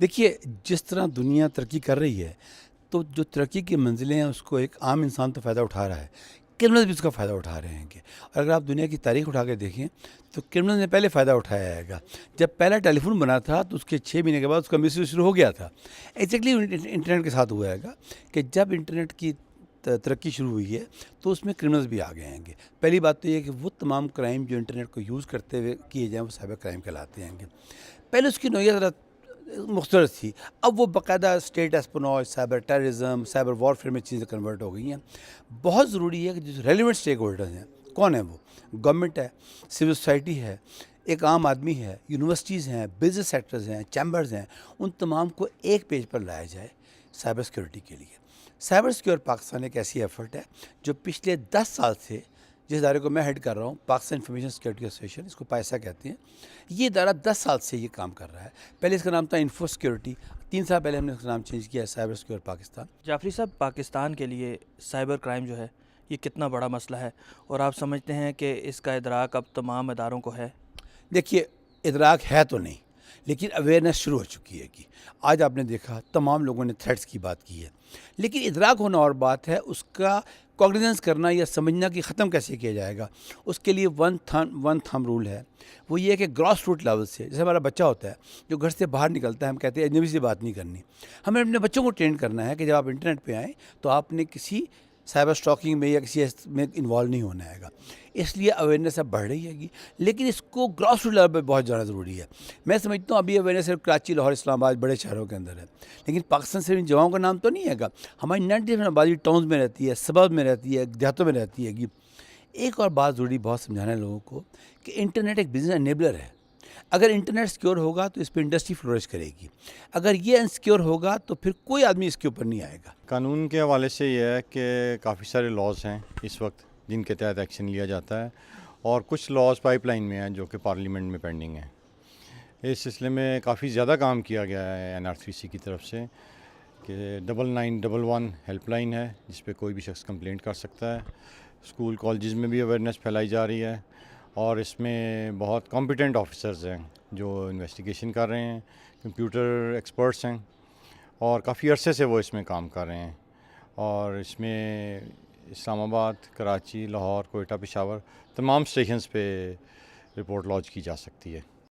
دیکھیے، جس طرح دنیا ترقی کر رہی ہے تو جو ترقی کی منزلیں ہیں اس کو ایک عام انسان تو فائدہ اٹھا رہا ہے، کرمنل بھی اس کا فائدہ اٹھا رہے ہیں اور اگر آپ دنیا کی تاریخ اٹھا کے دیکھیں تو کرمنل نے پہلے فائدہ اٹھایا ہے گا۔ جب پہلا ٹیلی فون بنا تھا تو اس کے 6 مہینے کے بعد اس کا مس یوز شروع ہو گیا تھا۔ ایگزیکٹلی انٹرنیٹ کے ساتھ ہوا ہے گا کہ جب انٹرنیٹ کی ترقی شروع ہوئی ہے تو اس میں کرمنلز بھی آ گئے ہیں گے۔ پہلی بات تو یہ ہے کہ وہ تمام کرائم جو انٹرنیٹ کو یوز کرتے ہوئے کیے جائیں وہ سائبر کرائم کہلاتے ہیں گے۔ پہلے اس کی نوعیت ذرا مختلف تھی، اب وہ باقاعدہ state espionage, cyber terrorism, cyber warfare میں چیزیں کنورٹ ہو گئی ہیں۔ بہت ضروری ہے کہ جو ریلیونٹ اسٹیک ہولڈرز ہیں، کون ہیں وہ؟ گورنمنٹ ہے، سول سوسائٹی ہے، ایک عام آدمی ہے، یونیورسٹیز ہیں، بزنس سیکٹرز ہیں، چیمبرز ہیں، ان تمام کو ایک پیج پر لایا جائے سائبر سیکیورٹی کے لیے۔ سائبر سیکیور پاکستان ایک ایسی ایفرٹ ہے جو پچھلے 10 سال سے، جس ادارے کو میں ہیڈ کر رہا ہوں، پاکستان انفارمیشن سیکیورٹی ایسوسیشن، اس کو پائسا کہتے ہیں، یہ ادارہ 10 سال سے یہ کام کر رہا ہے۔ پہلے اس کا نام تھا انفو سیکیورٹی، 3 سال پہلے ہم نے اس کا نام چینج کیا ہے سائبر سیکیور پاکستان۔ جعفری صاحب، پاکستان کے لیے سائبر کرائم جو ہے یہ کتنا بڑا مسئلہ ہے، اور آپ سمجھتے ہیں کہ اس کا ادراک اب تمام اداروں کو ہے؟ دیکھیے، ادراک ہے تو نہیں، لیکن اویئرنیس شروع ہو چکی ہے کہ آج آپ نے دیکھا تمام لوگوں نے تھریٹس کی بات کی ہے، لیکن ادراک ہونا اور بات ہے، اس کا کوگنیزنس کرنا یا سمجھنا کہ ختم کیسے کیا جائے گا۔ اس کے لیے ون تھم رول ہے، وہ یہ ہے کہ گراس روٹ لیول سے، جیسے ہمارا بچہ ہوتا ہے جو گھر سے باہر نکلتا ہے، ہم کہتے ہیں اجنبی سے بات نہیں کرنی۔ ہمیں اپنے بچوں کو ٹرین کرنا ہے کہ جب آپ انٹرنیٹ پہ آئیں تو آپ نے کسی سائبر اسٹاکنگ میں یا کسی میں انوالو نہیں ہونا ہے گا۔ اس لیے اویئرنیس اب بڑھ رہی ہے گی، لیکن اس کو گراس روٹ لیول پہ بہت زیادہ ضروری ہے۔ میں سمجھتا ہوں ابھی اویئرنیس صرف کراچی، لاہور، اسلام آباد بڑے شہروں کے اندر ہے، لیکن پاکستان سے ان جگہوں کا نام تو نہیں ہے گا۔ ہماری 90% آبادی ٹاؤنز میں رہتی ہے، سبرب میں رہتی ہے، دیہاتوں میں رہتی ہے گی۔ ایک اور بات ضروری بہت سمجھانا ہے لوگوں کو کہ انٹرنیٹ ایک بزنس انیبلر ہے۔ اگر انٹرنیٹ سیکیور ہوگا تو اس پہ انڈسٹری فلورش کرے گی، اگر یہ انسیکیور ہوگا تو پھر کوئی آدمی اس کے اوپر نہیں آئے گا۔ قانون کے حوالے سے یہ ہے کہ کافی سارے لاز ہیں اس وقت جن کے تحت ایکشن لیا جاتا ہے، اور کچھ لاز پائپ لائن میں ہیں جو کہ پارلیمنٹ میں پینڈنگ ہیں۔ اس سلسلے میں کافی زیادہ کام کیا گیا ہے NRCC کی طرف سے کہ 9911 ہیلپ لائن ہے جس پہ کوئی بھی شخص کمپلینٹ کر سکتا ہے۔ اسکول کالجز میں بھی اویئرنیس پھیلائی جا رہی ہے، اور اس میں بہت کمپیٹنٹ آفیسرز ہیں جو انویسٹیگیشن کر رہے ہیں، کمپیوٹر ایکسپرٹس ہیں، اور کافی عرصے سے وہ اس میں کام کر رہے ہیں۔ اور اس میں اسلام آباد، کراچی، لاہور، کوئٹہ، پشاور تمام اسٹیشنز پہ رپورٹ لانچ کی جا سکتی ہے۔